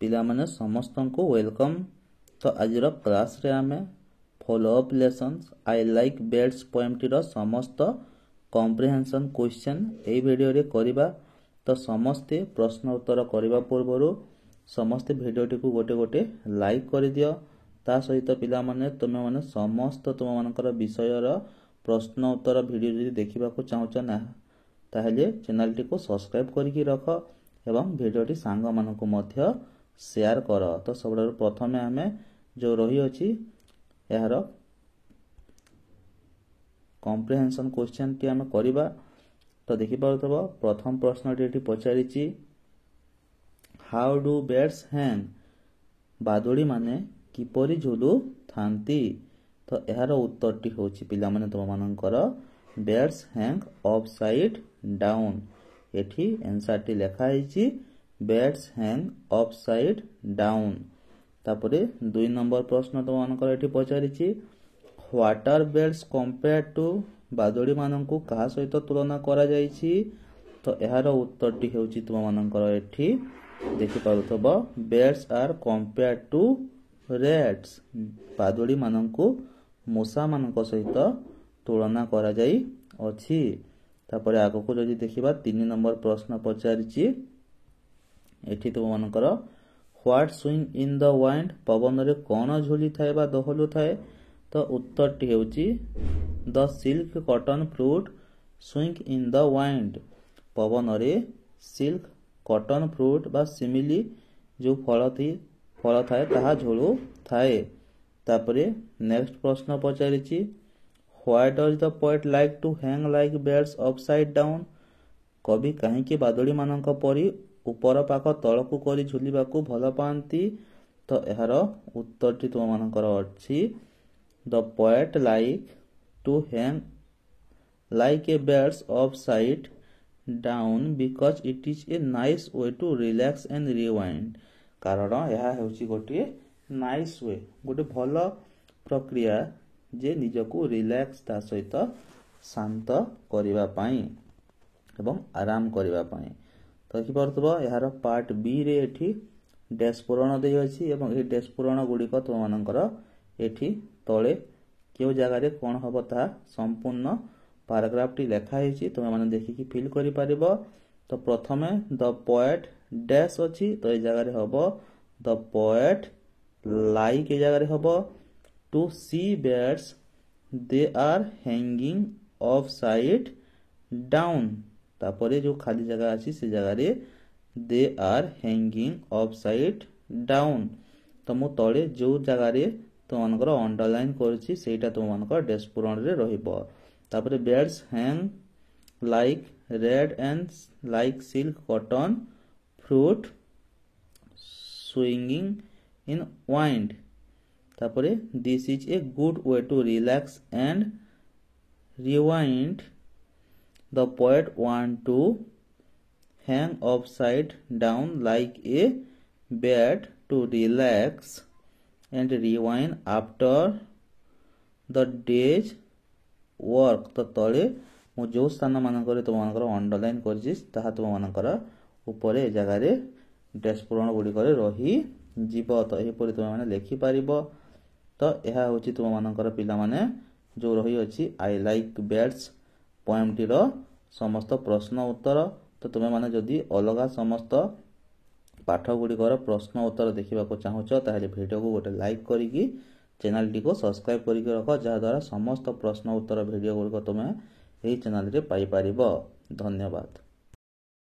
पिला माने समस्त को वेलकम। तो आज क्लास रे आमे follow up lessons I like birds poem टीर समस्त कॉम्प्रिहेंशन क्वेश्चन ए वीडियो रे करिबा। तो समस्ते प्रश्न उत्तर करबा पूर्व समस्ते वीडियो को गोटे गोटे लाइक कर दियो। ता सहित पिला माने तुम माने समस्त तुम मानकर विषयर प्रश्न उत्तर वीडियो जदि देखिबा को चाहछ ना ताहले चैनल टी को सब्सक्राइब करके रख एवं वीडियोटी सांग मानकु मध्य शेयर कर। तो सब प्रथमे आमे जो रही अछि यार कॉम्प्रिहेंशन क्वेश्चन टी आमे करिबा। तो देखि पारथबो प्रथम प्रश्न टी पचारिछि हाउ डू बर्ड्स हैंग बादुड़ी माने किपरि झुलु थांती। तो यार उत्तर टी होछि पिला माने तुम मानकर बर्ड्स हैंग अपसाइड डाउन। एठी आंसर टी लेखा आइछि बर्ड्स हैंग अपसाइड डाउन। तापरे 2 नंबर प्रश्न तुम मानकर एठी पचारिछि what are birds compare to बादुड़ी माननकु कहा सहित तुलना करा जाइछि। तो यार उत्तर टी होछि तुम मानकर एठी देखि पारुथबो birds are compare to rats बादुड़ी माननकु मूषा मानक सहित तुलना करा जाई अछि। तापरे आगो को जदि देखिबा 3 नंबर प्रश्न पचारिछि एठी तुम मानकर what swing in the wind पवन रे कोन झुली थाए बा दहलु थाए। तो उत्तर टी हेउछि the silk cotton fruit swing in the wind पवन रे सिल्क कॉटन फ्रूट बा सिमिली जो फल थाए ताहा झुलु थाए। तापरे नेक्स्ट प्रश्न पचारिछि why does the poet like to hang like birds upside down कवि काहे कि बादुड़ी मानक परी ऊपर पाख तळकु करी झुलिबाकू भल पांती। तो यार उत्तर टी तुम मानकर अछि the poet like to hang like a birds upside down because it is a nice way to relax and rewind. कारण यह हेउछि गोटे नाइस वे गोटे भल प्रक्रिया जे निजको रिलैक्स ता सहित शांत करिबा पई एवं आराम करिबा पई। तो कि परतबो यार पार्ट बी रे एठी डैश पूरण देइ अछि एवं ए डैश पूरण गुडी को तुम मानकर एठी तळे केउ जगह रे कोन हबो ता संपूर्ण पैराग्राफ टी लेखा हिची तुम माने देखि कि फिल करि परिबो। तो प्रथमे द पोएट डैश अछि तो ए जगह रे हबो द पोएट लाइक ए जगह रे हबो to see birds they are hanging upside down। तापरे जो खाली जगह अछि से जगह रे they are hanging upside down। तो मु तळे जो जगह रे तो मानकर अंडरलाइन करछि सेटा तो मानकर डैश पूरण रे रहिबो। तापरे birds hang like red and like silk cotton fruit swinging in wind। तापरे this is a good way to relax and rewind the poet want to hang upside down like a bed to relax and rewind after the day's work. तो तळे मु जो स्थान मानकर तुम मानकर underline करछि ताहा तुम मानकर ऊपर ए जगह रे डैश पूरण गुडी करे रही जीव। तो एही परि तुम माने लेखि पारिबो। तो यह हूँ तुम मानकर पिला माने जो रही अछि आई लाइक बर्ड्स पोएम टीर समस्त प्रश्न उत्तर। तो तुम माने जदि अलगा समस्त पाठ गुड़िकर प्रश्न उत्तर देखा चाहूच ताहले वीडियो को गोटे लाइक करिकी चैनल टी को सब्सक्राइब करके रख जहा द्वारा समस्त प्रश्न उत्तर वीडियो गुड़िक तुम यही चैनल रे पाई परिबो। धन्यवाद।